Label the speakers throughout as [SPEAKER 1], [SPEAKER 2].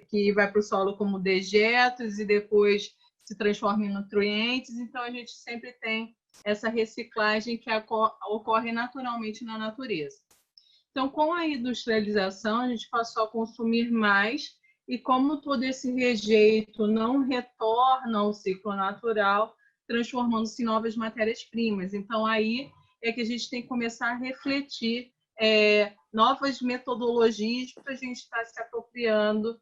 [SPEAKER 1] que vai para o solo como dejetos e depois se transforma em nutrientes. Então, a gente sempre tem essa reciclagem que ocorre naturalmente na natureza. Então, com a industrialização, a gente passou a consumir mais e como todo esse rejeito não retorna ao ciclo natural, transformando-se em novas matérias-primas. Então, aí é que a gente tem que começar a refletir novas metodologias para a gente estar se apropriando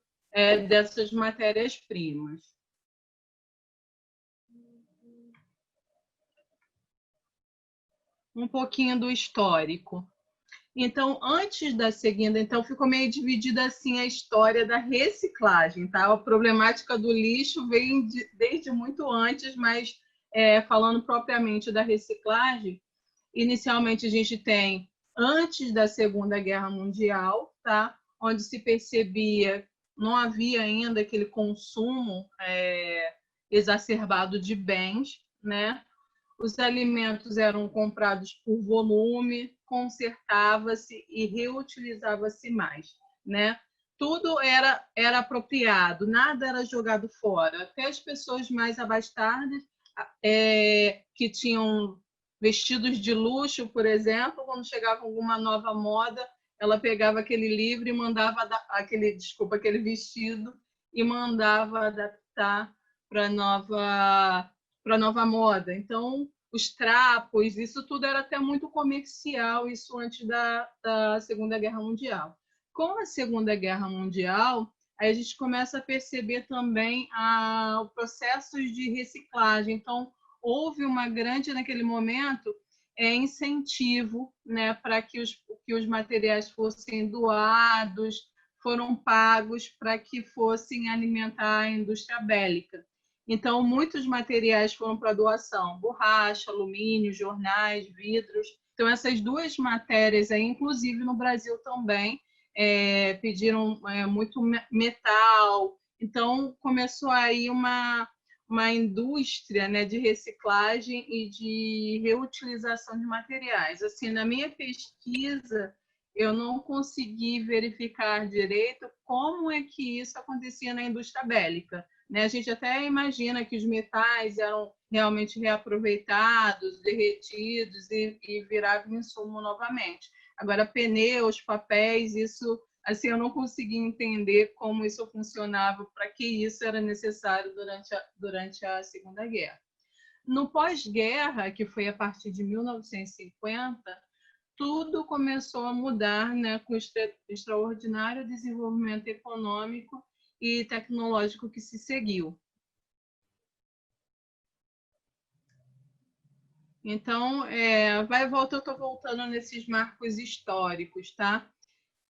[SPEAKER 1] dessas matérias-primas. Um pouquinho do histórico. Então, antes da segunda, então ficou meio dividida assim a história da reciclagem, tá? A problemática do lixo vem desde muito antes, mas falando propriamente da reciclagem, inicialmente a gente tem antes da Segunda Guerra Mundial, tá? Onde se percebia, não havia ainda aquele consumo exacerbado de bens, né? Os alimentos eram comprados por volume, consertava-se e reutilizava-se mais, né? Tudo era apropriado, nada era jogado fora. Até as pessoas mais abastadas, que tinham vestidos de luxo, por exemplo, quando chegava alguma nova moda, ela pegava aquele livro e mandava aquele vestido e mandava adaptar para nova moda. Então, os trapos, isso tudo era até muito comercial, isso antes da Segunda Guerra Mundial. Com a Segunda Guerra Mundial, aí a gente começa a perceber também o processo de reciclagem. Então, houve uma grande, naquele momento, incentivo, né, para que os materiais fossem doados, foram pagos para que fossem alimentar a indústria bélica. Então, muitos materiais foram para doação: borracha, alumínio, jornais, vidros. Então, essas duas matérias, aí, inclusive no Brasil também, pediram muito metal. Então, começou aí uma indústria, né, de reciclagem e de reutilização de materiais. Assim, na minha pesquisa, eu não consegui verificar direito como é que isso acontecia na indústria bélica. Né? A gente até imagina que os metais eram realmente reaproveitados, derretidos e viravam insumo novamente. Agora, pneus, papéis, isso, assim, eu não consegui entender como isso funcionava, para que isso era necessário durante a Segunda Guerra. No pós-guerra, que foi a partir de 1950, tudo começou a mudar, né, com o extraordinário desenvolvimento econômico e tecnológico que se seguiu. Então, vai e volta, eu estou voltando nesses marcos históricos, tá?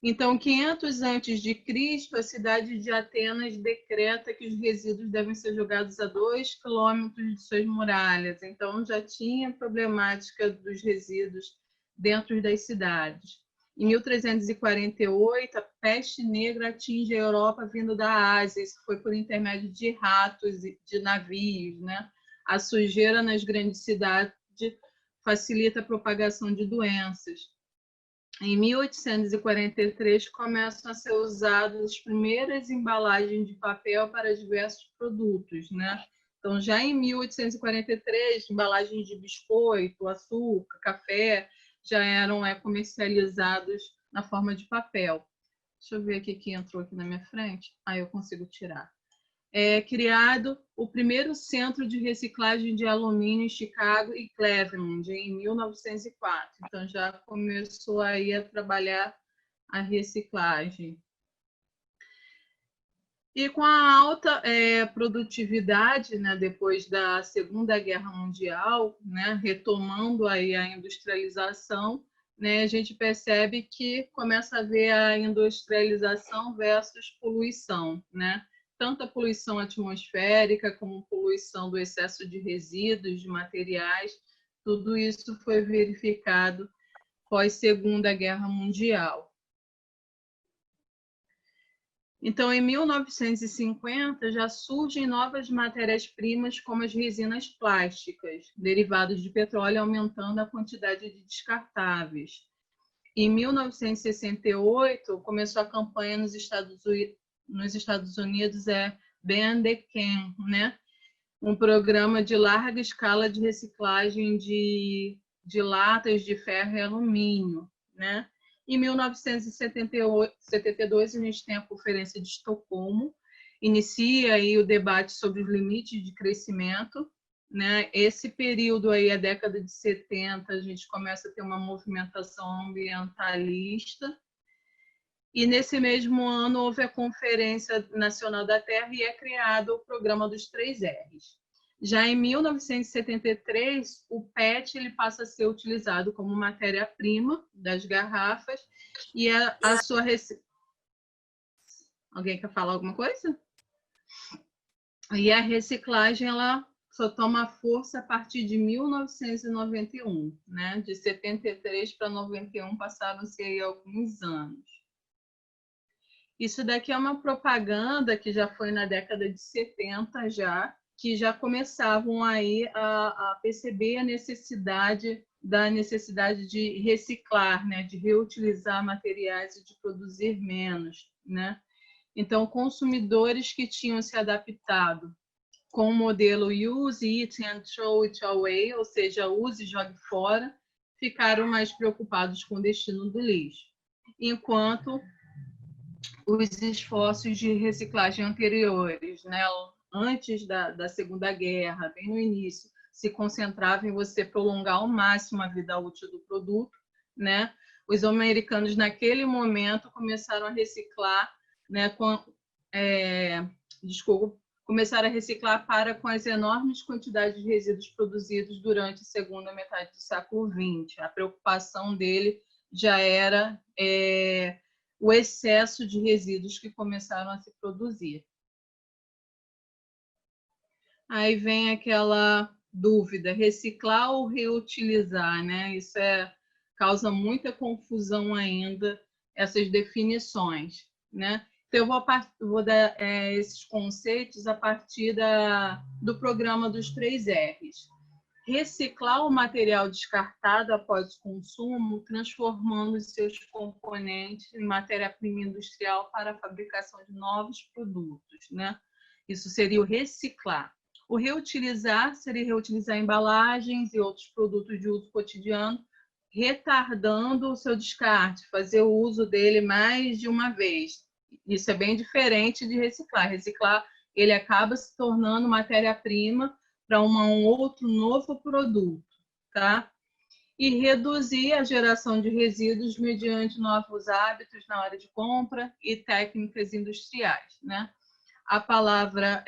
[SPEAKER 1] Então, 500 a.C., a cidade de Atenas decreta que os resíduos devem ser jogados a 2 quilômetros de suas muralhas. Então, já tinha problemática dos resíduos dentro das cidades. Em 1348, a peste negra atinge a Europa vindo da Ásia. Isso foi por intermédio de ratos e de navios, né? A sujeira nas grandes cidades facilita a propagação de doenças. Em 1843, começam a ser usadas as primeiras embalagens de papel para diversos produtos, né? Então, já em 1843, embalagens de biscoito, açúcar, café, já eram comercializados na forma de papel. Deixa eu ver aqui que entrou aqui na minha frente. Eu consigo tirar. Criado o primeiro centro de reciclagem de alumínio em Chicago e Cleveland, em 1904. Então, já começou aí a trabalhar a reciclagem. E com a alta produtividade, né, depois da Segunda Guerra Mundial, né, retomando aí a industrialização, né, a gente percebe que começa a haver a industrialização versus poluição, né? Tanto a poluição atmosférica como poluição do excesso de resíduos, de materiais, tudo isso foi verificado pós-Segunda Guerra Mundial. Então, em 1950, já surgem novas matérias-primas, como as resinas plásticas, derivados de petróleo, aumentando a quantidade de descartáveis. Em 1968, começou a campanha nos Estados nos Estados Unidos é BNDCAM, né? Um programa de larga escala de reciclagem de latas de ferro e alumínio, né? Em 1972, a gente tem a Conferência de Estocolmo, inicia aí o debate sobre os limites de crescimento, né? Esse período aí, a década de 70, a gente começa a ter uma movimentação ambientalista, e nesse mesmo ano houve a Conferência Nacional da Terra e é criado o Programa dos 3 R's. Já em 1973, o PET ele passa a ser utilizado como matéria-prima das garrafas e a sua... Alguém quer falar alguma coisa? E a reciclagem ela só toma força a partir de 1991, né? De 73 para 91 passaram-se aí alguns anos. Isso daqui é uma propaganda que já foi na década de 70 já, que já começavam aí a perceber a necessidade de reciclar, né? De reutilizar materiais e de produzir menos, né? Então, consumidores que tinham se adaptado com o modelo use, eat and throw it away, ou seja, use e jogue fora, ficaram mais preocupados com o destino do lixo. Enquanto os esforços de reciclagem anteriores, né, antes da Segunda Guerra, bem no início, se concentravam em você prolongar ao máximo a vida útil do produto, né? Os americanos, naquele momento, começaram a reciclar, né, começaram a reciclar com as enormes quantidades de resíduos produzidos durante a segunda metade do século XX. A preocupação dele já era o excesso de resíduos que começaram a se produzir. Aí vem aquela dúvida, reciclar ou reutilizar, né? Isso causa muita confusão ainda, essas definições, né? Então, eu vou dar esses conceitos a partir do programa dos 3 R's. Reciclar o material descartado após o consumo, transformando os seus componentes em matéria-prima industrial para a fabricação de novos produtos, né? Isso seria o reciclar. O reutilizar seria reutilizar embalagens e outros produtos de uso cotidiano, retardando o seu descarte, fazer o uso dele mais de uma vez. Isso é bem diferente de reciclar. Reciclar, ele acaba se tornando matéria-prima para um outro novo produto, tá? E reduzir a geração de resíduos mediante novos hábitos na hora de compra e técnicas industriais, né? A palavra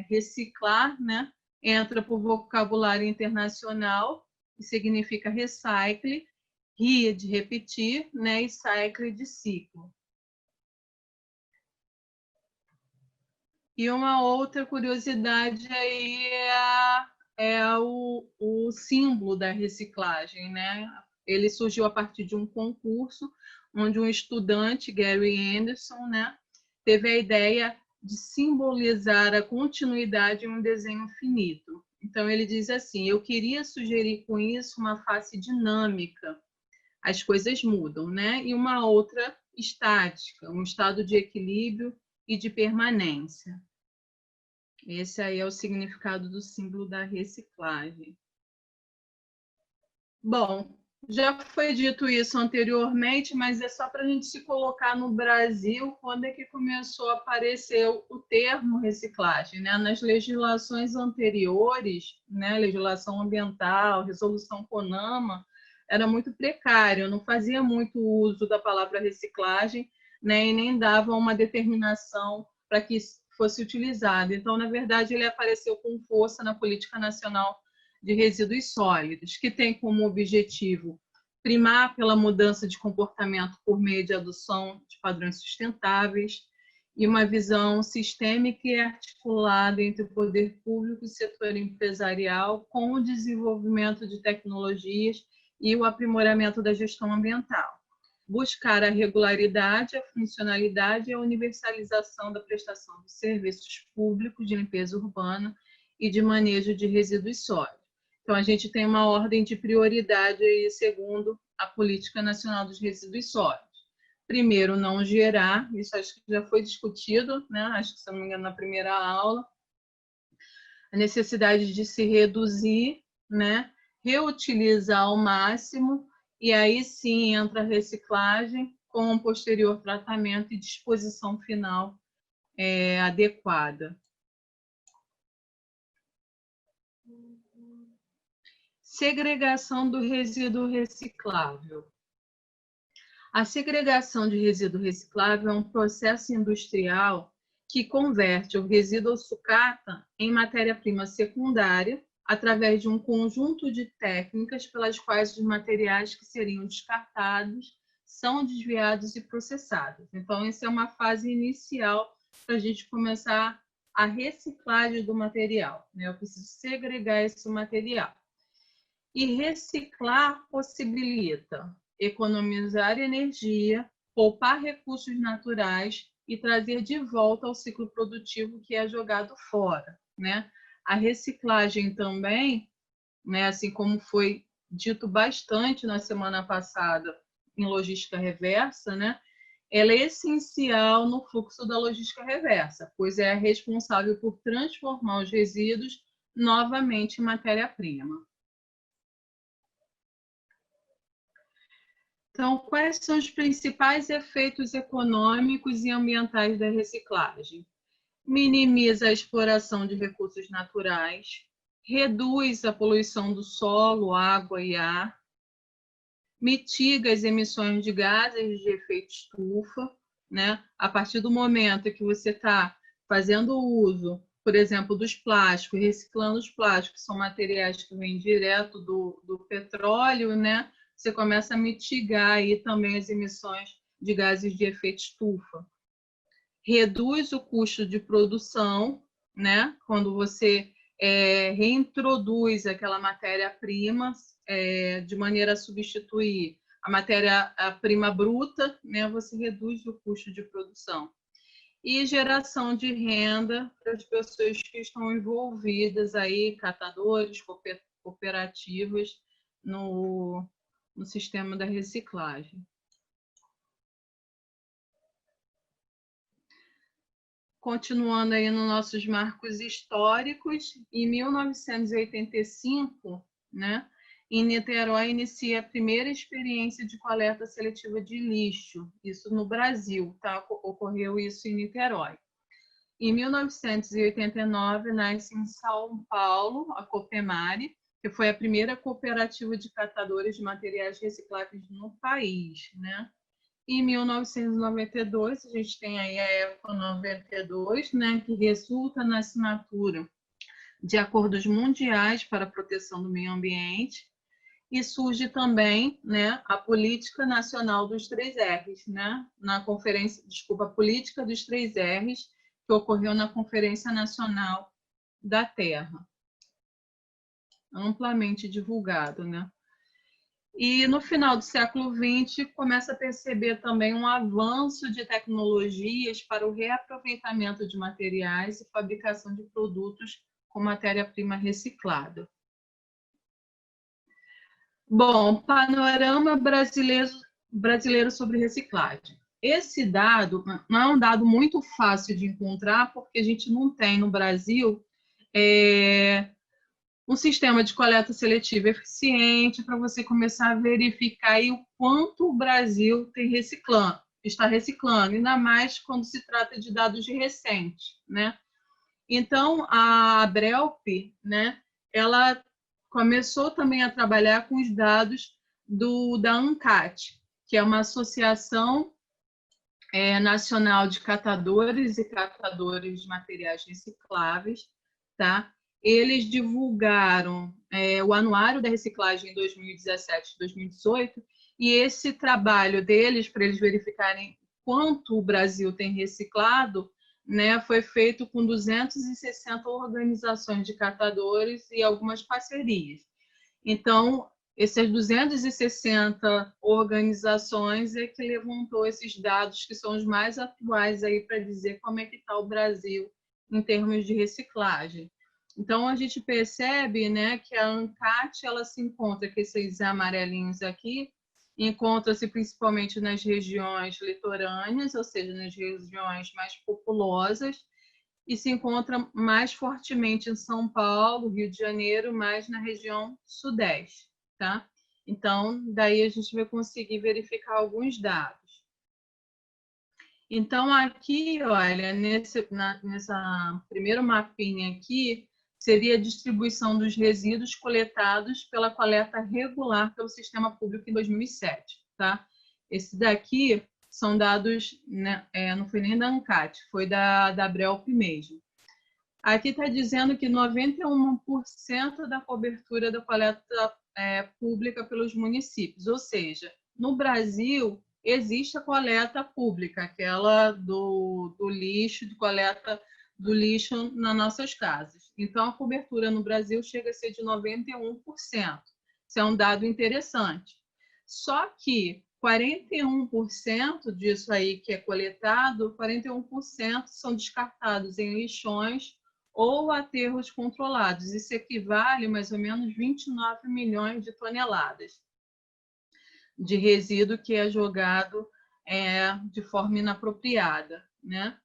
[SPEAKER 1] reciclar, né, entra por vocabulário internacional e significa recycle, rie de repetir, né, e cycle de ciclo. E uma outra curiosidade aí é o símbolo da reciclagem, né? Ele surgiu a partir de um concurso onde um estudante, Gary Anderson, né, teve a ideia de simbolizar a continuidade em um desenho finito. Então, ele diz assim, eu queria sugerir com isso uma face dinâmica, as coisas mudam, né? E uma outra estática, um estado de equilíbrio e de permanência. Esse aí é o significado do símbolo da reciclagem. Bom, já foi dito isso anteriormente, mas é só para a gente se colocar no Brasil, quando é que começou a aparecer o termo reciclagem, né? Nas legislações anteriores, né? Legislação ambiental, resolução CONAMA, era muito precário, não fazia muito uso da palavra reciclagem, né? E nem dava uma determinação para que fosse utilizado. Então, na verdade, ele apareceu com força na Política Nacional de Resíduos Sólidos, que tem como objetivo primar pela mudança de comportamento por meio de adoção de padrões sustentáveis e uma visão sistêmica e articulada entre o poder público e o setor empresarial com o desenvolvimento de tecnologias e o aprimoramento da gestão ambiental. Buscar a regularidade, a funcionalidade e a universalização da prestação de serviços públicos de limpeza urbana e de manejo de resíduos sólidos. Então, a gente tem uma ordem de prioridade aí, segundo a Política Nacional dos Resíduos Sólidos. Primeiro, não gerar, isso acho que já foi discutido, né? Acho que, se não me engano, na primeira aula. A necessidade de se reduzir, né? Reutilizar ao máximo, e aí sim entra a reciclagem com o posterior tratamento e disposição final adequada. Segregação do resíduo reciclável. A segregação de resíduo reciclável é um processo industrial que converte o resíduo sucata em matéria-prima secundária através de um conjunto de técnicas pelas quais os materiais que seriam descartados são desviados e processados. Então, essa é uma fase inicial para a gente começar a reciclagem do material, né? Eu preciso segregar esse material. E reciclar possibilita economizar energia, poupar recursos naturais e trazer de volta ao ciclo produtivo que é jogado fora, né? A reciclagem também, né, assim como foi dito bastante na semana passada em logística reversa, né? Ela é essencial no fluxo da logística reversa, pois é responsável por transformar os resíduos novamente em matéria-prima. Então, quais são os principais efeitos econômicos e ambientais da reciclagem? Minimiza a exploração de recursos naturais, reduz a poluição do solo, água e ar, mitiga as emissões de gases de efeito estufa, né? A partir do momento que você está fazendo uso, por exemplo, dos plásticos, reciclando os plásticos, que são materiais que vêm direto do petróleo, né? Você começa a mitigar aí também as emissões de gases de efeito estufa. Reduz o custo de produção, né? Quando você reintroduz aquela matéria-prima de maneira a substituir a matéria-prima bruta, né? Você reduz o custo de produção. E geração de renda para as pessoas que estão envolvidas aí, catadores, cooperativas, no sistema da reciclagem. Continuando aí nos nossos marcos históricos, em 1985, né, em Niterói inicia a primeira experiência de coleta seletiva de lixo, isso no Brasil, tá? Ocorreu isso em Niterói. Em 1989, nasce em São Paulo a Copemare, que foi a primeira cooperativa de catadores de materiais recicláveis no país, né? Em 1992, a gente tem aí a ECO 92, né, que resulta na assinatura de acordos mundiais para a proteção do meio ambiente, e surge também, né, a Política Nacional dos 3Rs, né, na conferência, desculpa, a Política dos 3Rs, que ocorreu na Conferência Nacional da Terra, amplamente divulgado, né? E no final do século XX, começa a perceber também um avanço de tecnologias para o reaproveitamento de materiais e fabricação de produtos com matéria-prima reciclada. Bom, panorama brasileiro sobre reciclagem. Esse dado não é um dado muito fácil de encontrar, porque a gente não tem no Brasil um sistema de coleta seletiva eficiente para você começar a verificar aí o quanto o Brasil está reciclando, ainda mais quando se trata de dados recentes, né? Então, a Abrelp, né, ela começou também a trabalhar com os dados da ANCAT, que é uma associação nacional de catadores e catadores de materiais recicláveis, tá? Eles divulgaram o Anuário da Reciclagem em 2017 e 2018, e esse trabalho deles, para eles verificarem quanto o Brasil tem reciclado, né, foi feito com 260 organizações de catadores e algumas parcerias. Então, essas 260 organizações é que levantou esses dados que são os mais atuais aí para dizer como é que está o Brasil em termos de reciclagem. Então, a gente percebe, né, que a ANCAT ela se encontra com esses amarelinhos aqui, encontra-se principalmente nas regiões litorâneas, ou seja, nas regiões mais populosas, e se encontra mais fortemente em São Paulo, Rio de Janeiro, mais na região sudeste, tá? Então, daí a gente vai conseguir verificar alguns dados. Então, aqui, olha, nessa primeiro mapinha aqui, seria a distribuição dos resíduos coletados pela coleta regular pelo Sistema Público em 2007, tá? Esse daqui são dados, né, não foi nem da ANCAT, foi da Abrelp mesmo. Aqui está dizendo que 91% da cobertura da coleta pública pelos municípios, ou seja, no Brasil existe a coleta pública, aquela do lixo, de coleta do lixo nas nossas casas. Então, a cobertura no Brasil chega a ser de 91%. Isso é um dado interessante. Só que 41% disso aí que é coletado, 41% são descartados em lixões ou aterros controlados. Isso equivale a mais ou menos 29 milhões de toneladas de resíduo que é jogado de forma inapropriada, né?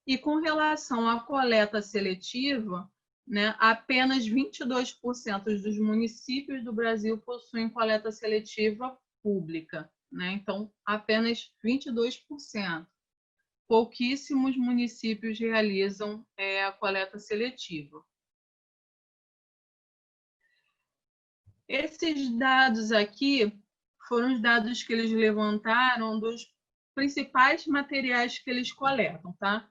[SPEAKER 1] E com relação à coleta seletiva, né, apenas 22% dos municípios do Brasil possuem coleta seletiva pública, né? Então, apenas 22%. Pouquíssimos municípios realizam a coleta seletiva. Esses dados aqui foram os dados que eles levantaram dos principais materiais que eles coletam, tá?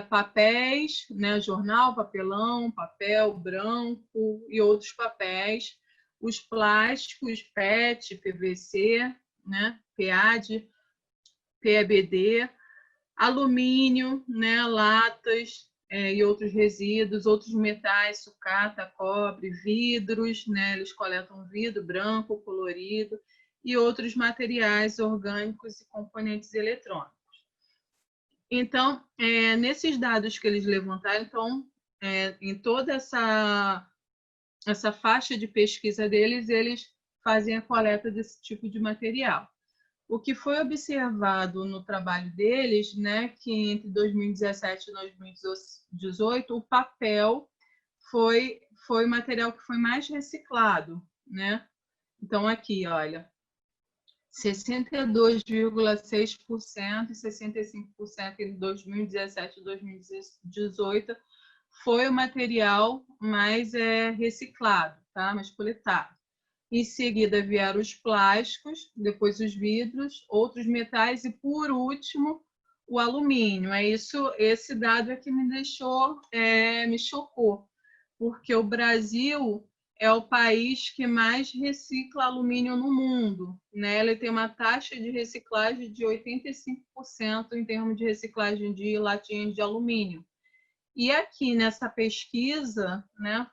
[SPEAKER 1] Papéis, né, jornal, papelão, papel branco e outros papéis, os plásticos, PET, PVC, né, PAD, PEBD, alumínio, né, latas e outros resíduos, outros metais, sucata, cobre, vidros, né, eles coletam vidro branco, colorido e outros materiais orgânicos e componentes eletrônicos. Então, nesses dados que eles levantaram, então, em toda essa faixa de pesquisa deles, eles fazem a coleta desse tipo de material. O que foi observado no trabalho deles, né, que entre 2017 e 2018, o papel foi o material que foi mais reciclado, né? Então, aqui, olha, 62,6% e 65% em 2017 e 2018 foi o material mais reciclado, tá? Mais coletado. Em seguida vieram os plásticos, depois os vidros, outros metais e, por último, o alumínio. Esse dado é que me chocou, porque o Brasil é o país que mais recicla alumínio no mundo, né? Ele tem uma taxa de reciclagem de 85% em termos de reciclagem de latinhas de alumínio. E aqui nessa pesquisa, né,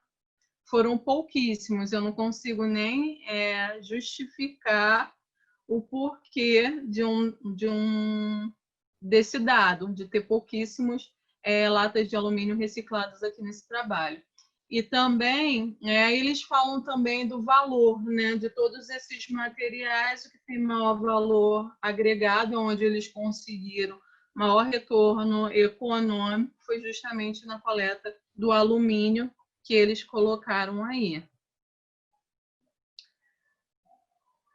[SPEAKER 1] foram pouquíssimos, eu não consigo nem justificar o porquê desse dado, de ter pouquíssimos latas de alumínio recicladas aqui nesse trabalho. E também, eles falam também do valor, né, de todos esses materiais, o que tem maior valor agregado, onde eles conseguiram maior retorno econômico, foi justamente na coleta do alumínio, que eles colocaram aí.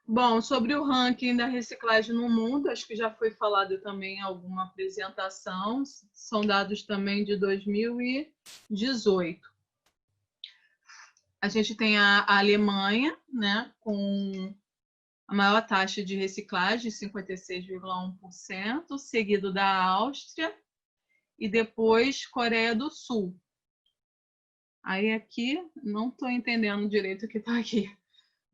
[SPEAKER 1] Bom, sobre o ranking da reciclagem no mundo, acho que já foi falado também em alguma apresentação, são dados também de 2018. A gente tem a Alemanha, né, com a maior taxa de reciclagem, 56,1%, seguido da Áustria e depois Coreia do Sul. Aí aqui, não estou entendendo direito o que está aqui.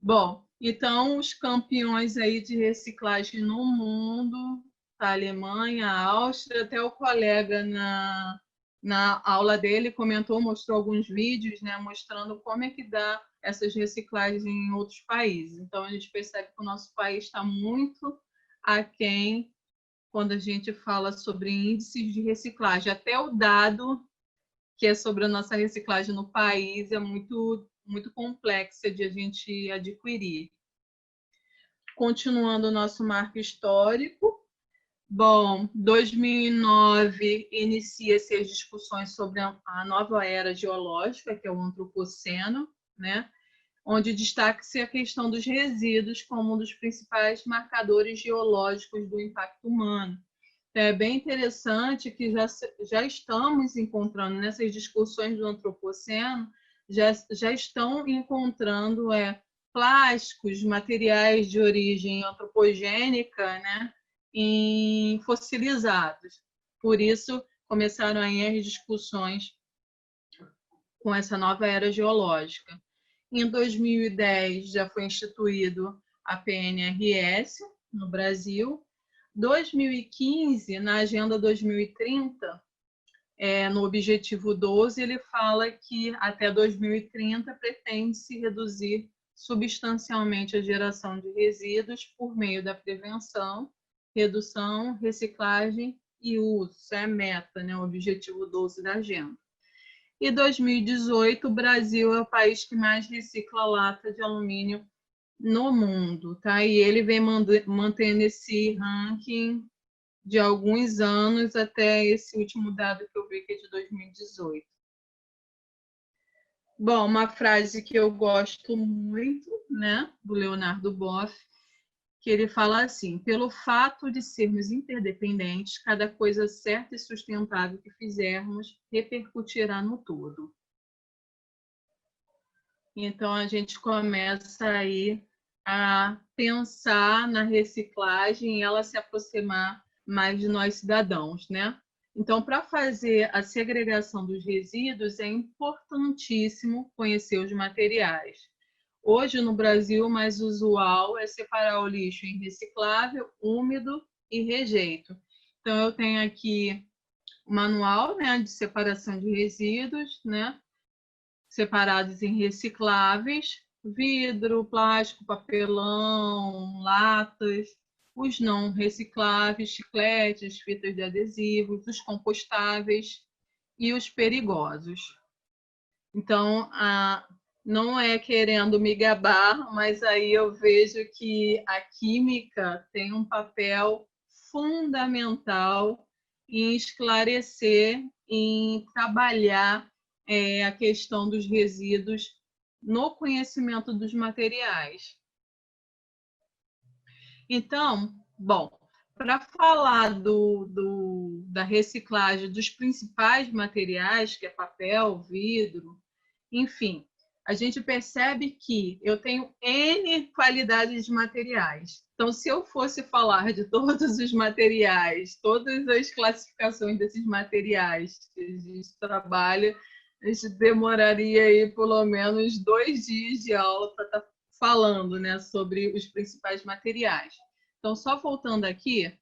[SPEAKER 1] Bom, então os campeões aí de reciclagem no mundo, a Alemanha, a Áustria, até o colega na aula dele comentou, mostrou alguns vídeos, né, mostrando como é que dá essas reciclagens em outros países. Então a gente percebe que o nosso país está muito aquém quando a gente fala sobre índices de reciclagem. Até o dado que é sobre a nossa reciclagem no país é muito complexa de a gente adquirir. Continuando o nosso marco histórico, bom, 2009 inicia-se as discussões sobre a nova era geológica, que é o Antropoceno, né? Onde destaca-se a questão dos resíduos como um dos principais marcadores geológicos do impacto humano. É bem interessante que já estamos encontrando nessas discussões do Antropoceno, já estão encontrando plásticos, materiais de origem antropogênica, né, fossilizados. Por isso, começaram aí as discussões com essa nova era geológica. Em 2010, já foi instituído a PNRS no Brasil. 2015, na Agenda 2030, no Objetivo 12, ele fala que até 2030 pretende-se reduzir substancialmente a geração de resíduos por meio da prevenção, redução, reciclagem e uso. Isso é a meta, né? O Objetivo 12 da Agenda. E 2018, o Brasil é o país que mais recicla lata de alumínio no mundo, tá? E ele vem mantendo esse ranking de alguns anos até esse último dado que eu vi, que é de 2018. Bom, uma frase que eu gosto muito, né, do Leonardo Boff, que ele fala assim: pelo fato de sermos interdependentes, cada coisa certa e sustentável que fizermos repercutirá no todo. Então, a gente começa aí a pensar na reciclagem e ela se aproximar mais de nós cidadãos, né? Então, para fazer a segregação dos resíduos, é importantíssimo conhecer os materiais. Hoje, no Brasil, o mais usual é separar o lixo em reciclável, úmido e rejeito. Então, eu tenho aqui o manual, né, de separação de resíduos, né, separados em recicláveis, vidro, plástico, papelão, latas, os não recicláveis, chicletes, fitas de adesivos, os compostáveis e os perigosos. Então, não é querendo me gabar, mas aí eu vejo que a química tem um papel fundamental em esclarecer, em trabalhar a questão dos resíduos no conhecimento dos materiais. Então, bom, para falar da reciclagem dos principais materiais, que é papel, vidro, enfim, a gente percebe que eu tenho N qualidades de materiais. Então, se eu fosse falar de todos os materiais, todas as classificações desses materiais que a gente trabalha, a gente demoraria aí pelo menos 2 dias de aula para estar falando, né, sobre os principais materiais. Então, só voltando aqui,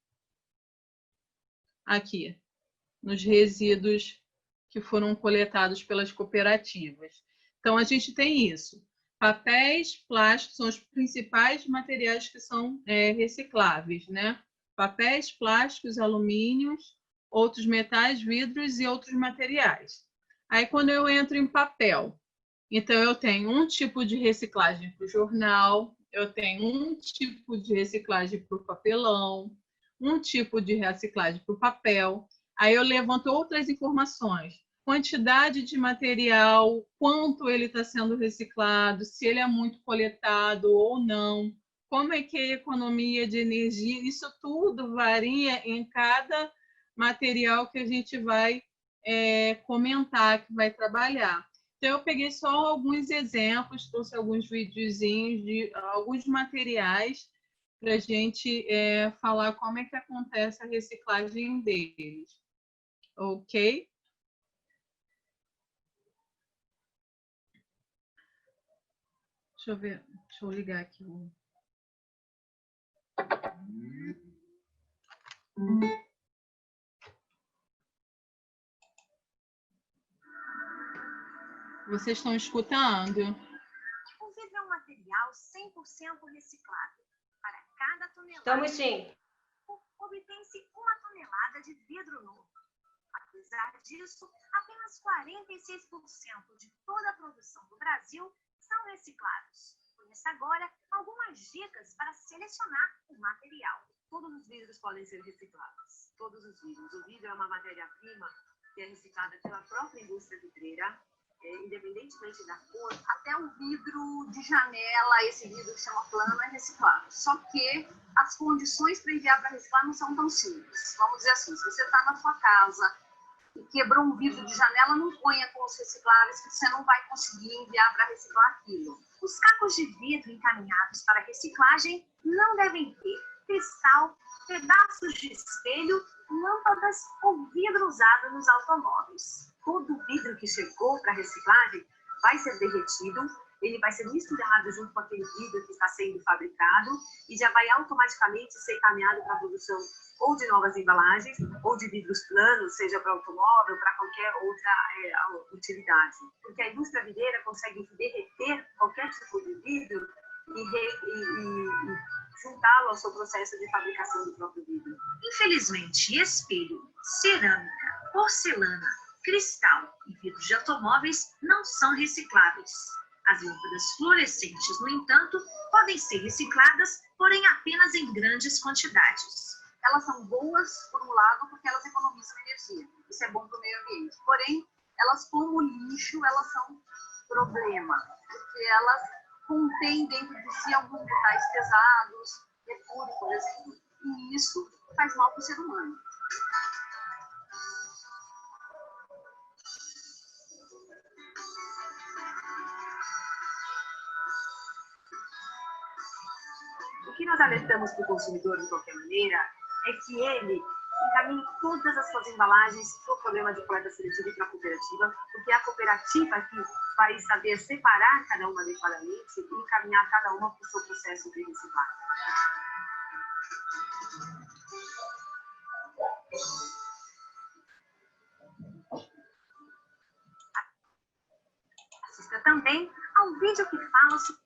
[SPEAKER 1] nos resíduos que foram coletados pelas cooperativas. Então, a gente tem isso. Papéis, plásticos são os principais materiais que são recicláveis, né? Papéis, plásticos, alumínios, outros metais, vidros e outros materiais. Aí, quando eu entro em papel, então eu tenho um tipo de reciclagem para o jornal, eu tenho um tipo de reciclagem para o papelão, um tipo de reciclagem para o papel. Aí eu levanto outras informações, quantidade de material, quanto ele está sendo reciclado, se ele é muito coletado ou não, como é que é a economia de energia, isso tudo varia em cada material que a gente vai comentar, que vai trabalhar. Então, eu peguei só alguns exemplos, trouxe alguns videozinhos de alguns materiais para a gente falar como é que acontece a reciclagem deles. Ok? Deixa eu ver, deixa eu ligar aqui. Vocês estão escutando?
[SPEAKER 2] O vidro é um material 100% reciclável. Para cada tonelada...
[SPEAKER 3] Estamos sim.
[SPEAKER 2] Obtém-se 1 tonelada de vidro novo. Apesar disso, apenas 46% de toda a produção do Brasil são reciclados. Conheça agora algumas dicas para selecionar o material.
[SPEAKER 3] Todos os vidros podem ser reciclados. Todos os vidros. O vidro é uma matéria-prima que é reciclada pela própria indústria vidreira, independentemente da cor.
[SPEAKER 2] Até o vidro de janela, esse vidro que chama plano, é reciclado. Só que as condições para enviar para reciclar não são tão simples. Vamos dizer assim, se você está na sua casa e quebrou um vidro de janela, não ponha com os recicláveis, que você não vai conseguir enviar para reciclar aquilo. Os cacos de vidro encaminhados para reciclagem não devem ter cristal, pedaços de espelho, lâmpadas ou vidro usado nos automóveis.
[SPEAKER 3] Todo vidro que chegou para reciclagem vai ser derretido, ele vai ser misturado junto com aquele vidro que está sendo fabricado e já vai automaticamente ser encaminhado para a produção ou de novas embalagens ou de vidros planos, seja para automóvel, para qualquer outra utilidade. Porque a indústria vidreira consegue derreter qualquer tipo de vidro e juntá-lo ao seu processo de fabricação do próprio vidro.
[SPEAKER 2] Infelizmente, espelho, cerâmica, porcelana, cristal e vidros de automóveis não são recicláveis. As lâmpadas fluorescentes, no entanto, podem ser recicladas, porém apenas em grandes quantidades.
[SPEAKER 4] Elas são boas, por um lado, porque elas economizam energia. Isso é bom para o meio ambiente. Porém, elas como lixo, elas são problema, porque elas contêm dentro de si alguns metais pesados, mercúrio, por exemplo, e isso faz mal para o ser humano.
[SPEAKER 3] O que nós alertamos para o consumidor, de qualquer maneira, é que ele encaminhe todas as suas embalagens para o programa de coleta seletiva e para a cooperativa, porque é a cooperativa que vai saber separar cada uma adequadamente e encaminhar cada uma para o seu processo de reciclagem.
[SPEAKER 2] Assista também ao vídeo que fala sobre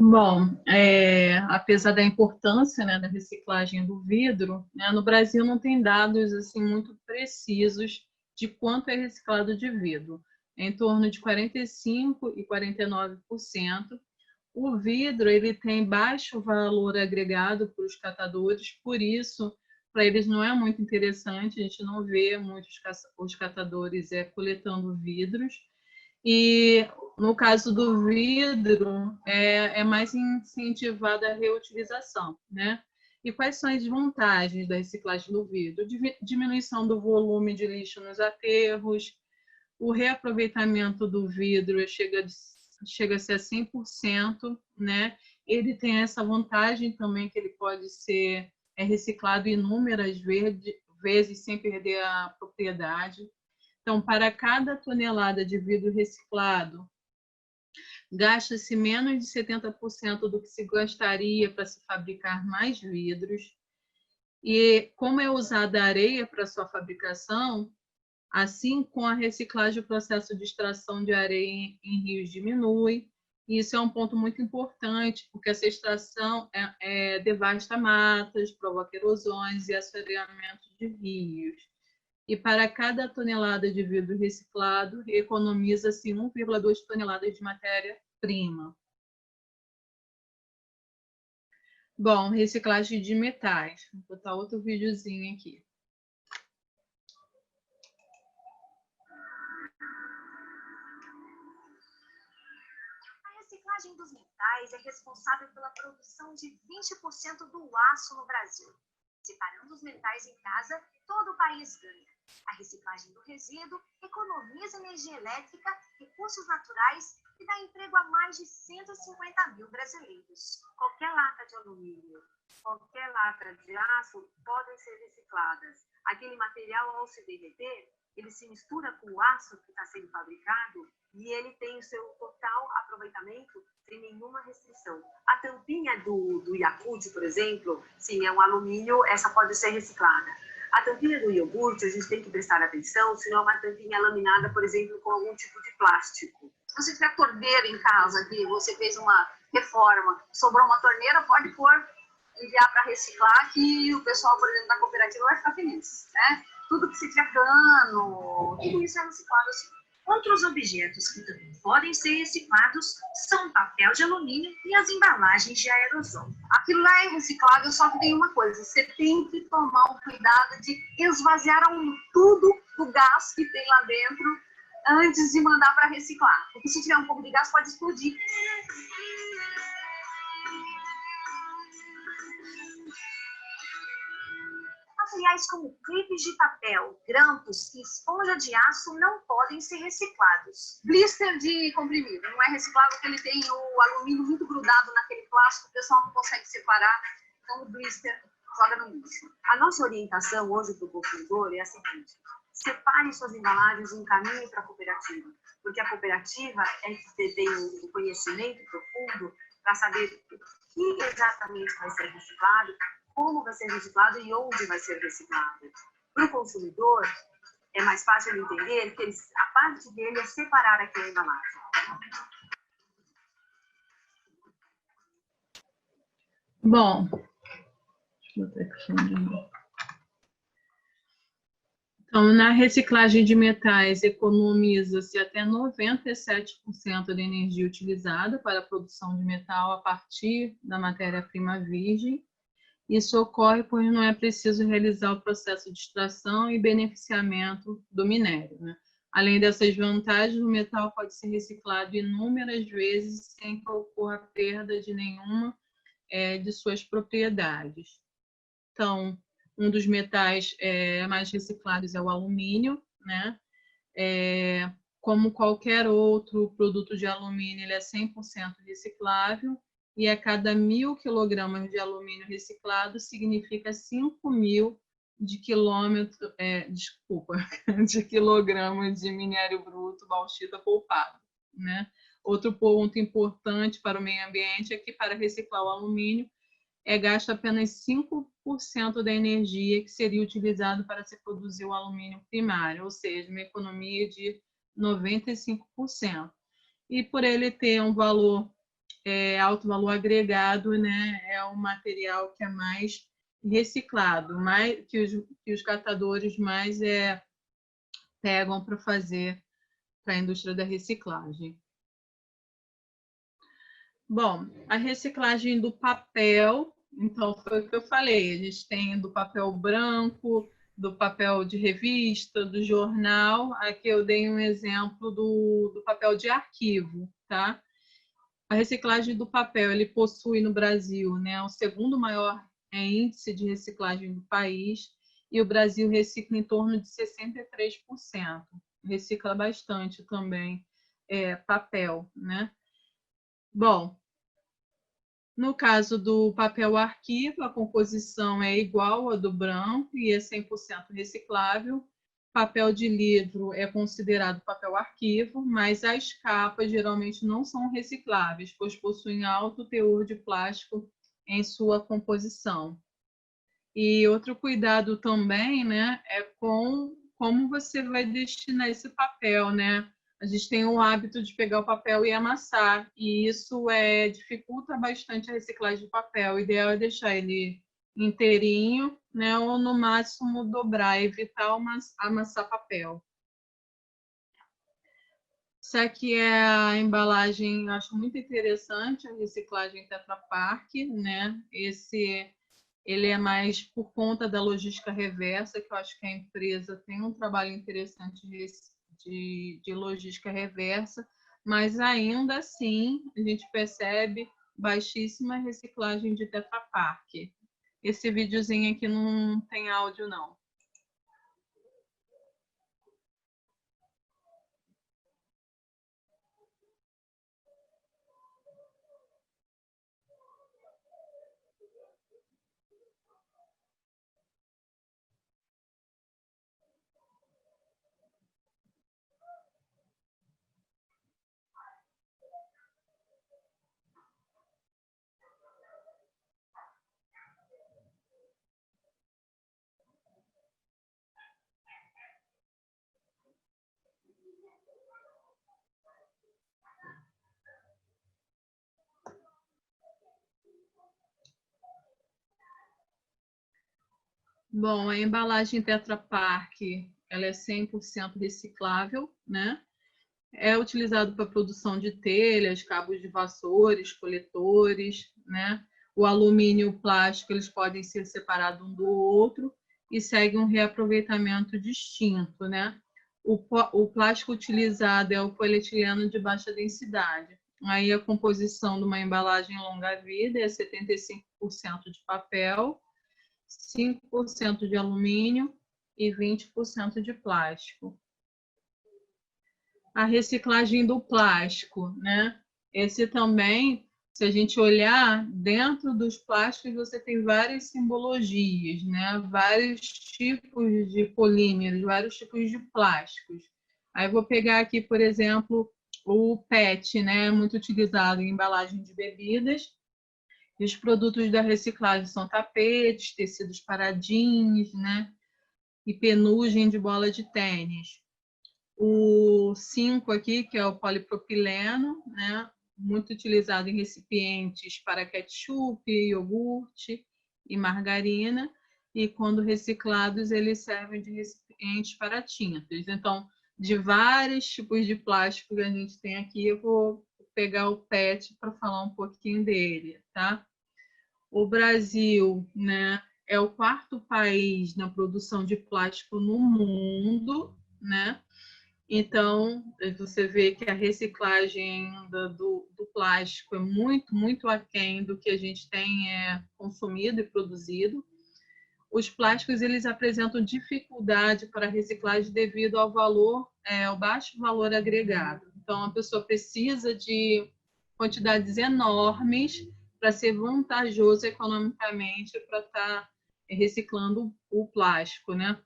[SPEAKER 1] Bom, apesar da importância, né, da reciclagem do vidro, né, no Brasil não tem dados assim muito precisos de quanto é reciclado de vidro. É em torno de 45% e 49%. O vidro ele tem baixo valor agregado para os catadores, por isso, para eles não é muito interessante, a gente não vê muitos os catadores coletando vidros. E no caso do vidro, é mais incentivada a reutilização, né? E quais são as vantagens da reciclagem do vidro? Diminuição do volume de lixo nos aterros, o reaproveitamento do vidro chega a ser a 100%, né? Ele tem essa vantagem também que ele pode ser reciclado inúmeras vezes sem perder a propriedade. Então, para cada tonelada de vidro reciclado, gasta-se menos de 70% do que se gastaria para se fabricar mais vidros. E como é usada a areia para sua fabricação, assim, com a reciclagem, o processo de extração de areia em rios diminui. E isso é um ponto muito importante, porque essa extração devasta matas, provoca erosões e assoreamento de rios. E para cada tonelada de vidro reciclado, economiza-se 1,2 toneladas de matéria-prima. Bom, reciclagem de metais. Vou botar outro videozinho aqui.
[SPEAKER 2] a reciclagem dos metais é responsável pela produção de 20% do aço no Brasil. Separando os metais em casa, todo o país ganha. A reciclagem do resíduo economiza energia elétrica, recursos naturais e dá emprego a mais de 150 mil brasileiros.
[SPEAKER 3] Qualquer lata de alumínio, qualquer lata de aço podem ser recicladas. Aquele material, ao se derreter, ele se mistura com o aço que está sendo fabricado e ele tem o seu total aproveitamento sem nenhuma restrição. A tampinha do Yakult, por exemplo, sim, é um alumínio, essa pode ser reciclada. A tampinha do iogurte, a gente tem que prestar atenção, se não é uma tampinha laminada, por exemplo, com algum tipo de plástico.
[SPEAKER 4] Se você tiver torneira em casa, que você fez uma reforma, sobrou uma torneira, pode pôr
[SPEAKER 2] enviar para reciclar, que o pessoal, por exemplo, da cooperativa vai ficar feliz, né? Tudo que se tiver cano, tudo isso é reciclável, assim.
[SPEAKER 3] Outros objetos que também podem ser reciclados são o papel de alumínio e as embalagens de aerosol.
[SPEAKER 2] Aquilo lá é reciclável, só que tem uma coisa, você tem que tomar o cuidado de esvaziar tudo do gás que tem lá dentro antes de mandar para reciclar. Porque se tiver um pouco de gás, pode explodir.
[SPEAKER 3] Materiais como clipes de papel, grampos e esponja de aço não podem ser reciclados.
[SPEAKER 2] Blister de comprimido não é reciclável porque ele tem o alumínio muito grudado naquele plástico, o pessoal não consegue separar, então o blister joga no lixo.
[SPEAKER 3] A nossa orientação hoje para o consumidor é a seguinte: separe suas embalagens e encaminhe para a cooperativa, porque a cooperativa é que tem o conhecimento profundo para saber o que exatamente vai ser reciclado, como vai ser reciclado e onde vai ser reciclado. Para o consumidor, é mais fácil ele entender que a parte dele é separar aquela embalagem.
[SPEAKER 1] Bom, deixa eu botar aqui de novo. Então, na reciclagem de metais, economiza-se até 97% da energia utilizada para a produção de metal a partir da matéria-prima virgem. Isso ocorre pois não é preciso realizar o processo de extração e beneficiamento do minério, né? Além dessas vantagens, o metal pode ser reciclado inúmeras vezes sem que ocorra perda de nenhuma de suas propriedades. Então, um dos metais mais reciclados é o alumínio, né? Como qualquer outro produto de alumínio, ele é 100% reciclável, e a cada 1.000 quilogramas de alumínio reciclado significa 5.000 de quilogramas de minério bruto bauxita poupado, né? Outro ponto importante para o meio ambiente é que para reciclar o alumínio gasto apenas 5% da energia que seria utilizado para se produzir o alumínio primário, ou seja, uma economia de 95%. E por ele ter um valor alto valor agregado, né, é o material que é mais reciclado, mais que os catadores mais pegam para fazer para a indústria da reciclagem. Bom, a reciclagem do papel, então foi o que eu falei, a gente tem do papel branco, do papel de revista, do jornal. Aqui eu dei um exemplo do papel de arquivo, tá? A reciclagem do papel, ele possui no Brasil, né, o segundo maior índice de reciclagem do país, e o Brasil recicla em torno de 63%. Recicla bastante também papel, né? Bom, no caso do papel arquivo, a composição é igual à do branco e é 100% reciclável. Papel de livro é considerado papel arquivo, mas as capas geralmente não são recicláveis, pois possuem alto teor de plástico em sua composição. E outro cuidado também, né, é com como você vai destinar esse papel, né? A gente tem o hábito de pegar o papel e amassar, e isso dificulta bastante a reciclagem de papel. O ideal é deixar ele inteirinho, né, ou no máximo dobrar, evitar amassar papel. Isso aqui é a embalagem, eu acho muito interessante, a reciclagem Tetra Pak, né? Ele é mais por conta da logística reversa, que eu acho que a empresa tem um trabalho interessante de logística reversa, mas ainda assim a gente percebe baixíssima reciclagem de Tetra Pak. Esse videozinho aqui não tem áudio, não. Bom, a embalagem Tetra Pak, ela é 100% reciclável, né? É utilizado para produção de telhas, cabos de vassouras, coletores, né? O alumínio e o plástico, eles podem ser separados um do outro e seguem um reaproveitamento distinto, né? O plástico utilizado é o polietileno de baixa densidade. Aí a composição de uma embalagem longa-vida é 75% de papel, 5% de alumínio e 20% de plástico. A reciclagem do plástico, né? Esse também, se a gente olhar dentro dos plásticos, você tem várias simbologias, né? Vários tipos de polímeros, vários tipos de plásticos. Aí eu vou pegar aqui, por exemplo, o PET, né? Muito utilizado em embalagem de bebidas. E os produtos da reciclagem são tapetes, tecidos paradinhos, né? E penugem de bola de tênis. O 5 aqui, que é o polipropileno, né? Muito utilizado em recipientes para ketchup, iogurte e margarina. E quando reciclados, eles servem de recipientes para tintas. Então, de vários tipos de plástico que a gente tem aqui, eu vou pegar o PET para falar um pouquinho dele, tá? O Brasil, né, é o quarto país na produção de plástico no mundo, né? Então, você vê que a reciclagem ainda do plástico é muito, muito aquém do que a gente tem consumido e produzido. Os plásticos, eles apresentam dificuldade para a reciclagem devido ao valor, ao baixo valor agregado. Então, a pessoa precisa de quantidades enormes para ser vantajoso economicamente para estar reciclando o plástico, né?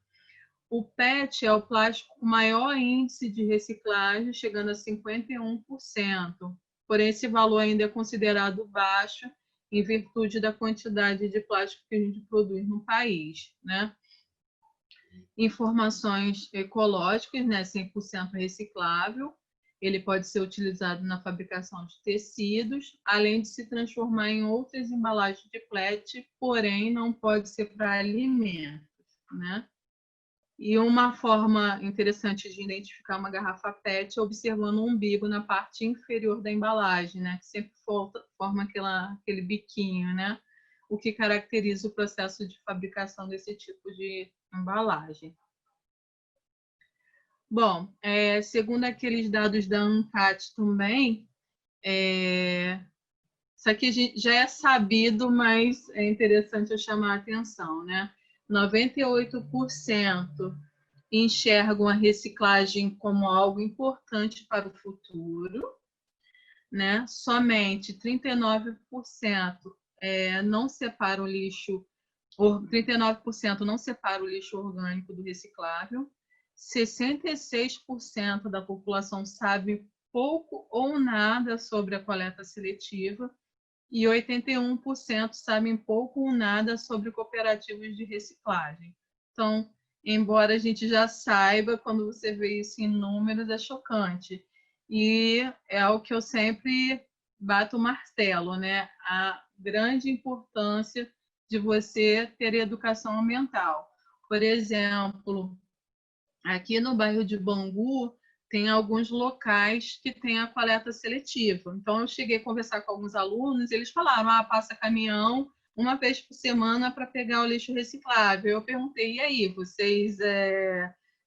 [SPEAKER 1] O PET é o plástico com maior índice de reciclagem, chegando a 51%. Porém, esse valor ainda é considerado baixo em virtude da quantidade de plástico que a gente produz no país, né? Informações ecológicas, né? 100% reciclável. Ele pode ser utilizado na fabricação de tecidos, além de se transformar em outras embalagens de PET, porém não pode ser para alimentos, né? E uma forma interessante de identificar uma garrafa PET é observando um umbigo na parte inferior da embalagem, né? Que sempre forma aquele biquinho, né? O que caracteriza o processo de fabricação desse tipo de embalagem. Bom, segundo aqueles dados da ANCAT também, isso aqui já é sabido, mas é interessante eu chamar a atenção, né? 98% enxergam a reciclagem como algo importante para o futuro, né? Somente 39% não separa o lixo, 39% não separa o lixo orgânico do reciclável, 66% da população sabe pouco ou nada sobre a coleta seletiva e 81% sabem pouco ou nada sobre cooperativas de reciclagem. Então, embora a gente já saiba, quando você vê isso em números, é chocante. E é o que eu sempre bato o martelo, né? A grande importância de você ter educação ambiental. Por exemplo, aqui no bairro de Bangu, tem alguns locais que tem a coleta seletiva. Então, eu cheguei a conversar com alguns alunos, e eles falaram, passa caminhão uma vez por semana para pegar o lixo reciclável. Eu perguntei, e aí, vocês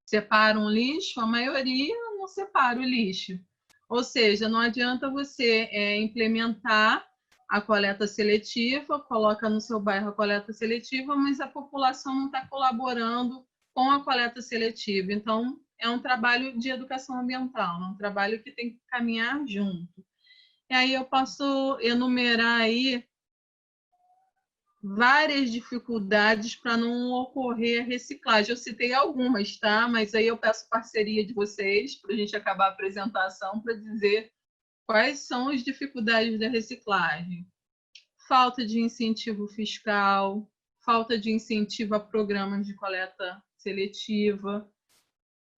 [SPEAKER 1] separam o lixo? A maioria não separa o lixo. Ou seja, não adianta você implementar a coleta seletiva, coloca no seu bairro a coleta seletiva, mas a população não está colaborando com a coleta seletiva. Então, é um trabalho de educação ambiental, é um trabalho que tem que caminhar junto. E aí eu posso enumerar aí várias dificuldades para não ocorrer a reciclagem. Eu citei algumas, tá? Mas aí eu peço parceria de vocês para a gente acabar a apresentação para dizer quais são as dificuldades da reciclagem. Falta de incentivo fiscal, falta de incentivo a programas de coleta seletiva.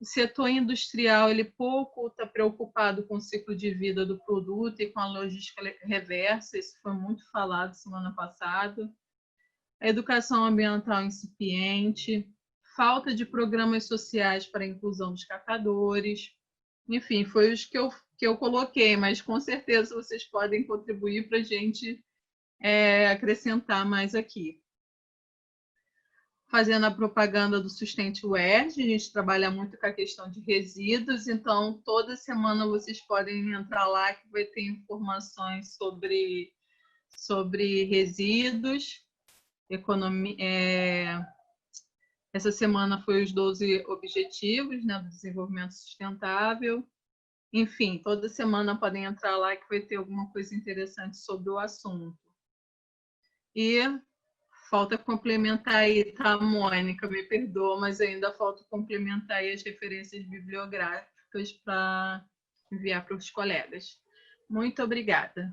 [SPEAKER 1] O setor industrial, ele pouco está preocupado com o ciclo de vida do produto e com a logística reversa, isso foi muito falado semana passada. a educação ambiental incipiente, falta de programas sociais para a inclusão dos catadores. Enfim, foi os que eu coloquei, mas com certeza vocês podem contribuir para a gente acrescentar mais aqui. Fazendo a propaganda do Sustente UERJ, a gente trabalha muito com a questão de resíduos, então toda semana vocês podem entrar lá que vai ter informações sobre resíduos, economia. Essa semana foi os 12 objetivos, né, do desenvolvimento sustentável. Enfim, toda semana podem entrar lá que vai ter alguma coisa interessante sobre o assunto. E falta complementar aí, tá, Mônica? Me perdoa, mas ainda falta complementar aí as referências bibliográficas para enviar para os colegas. Muito obrigada.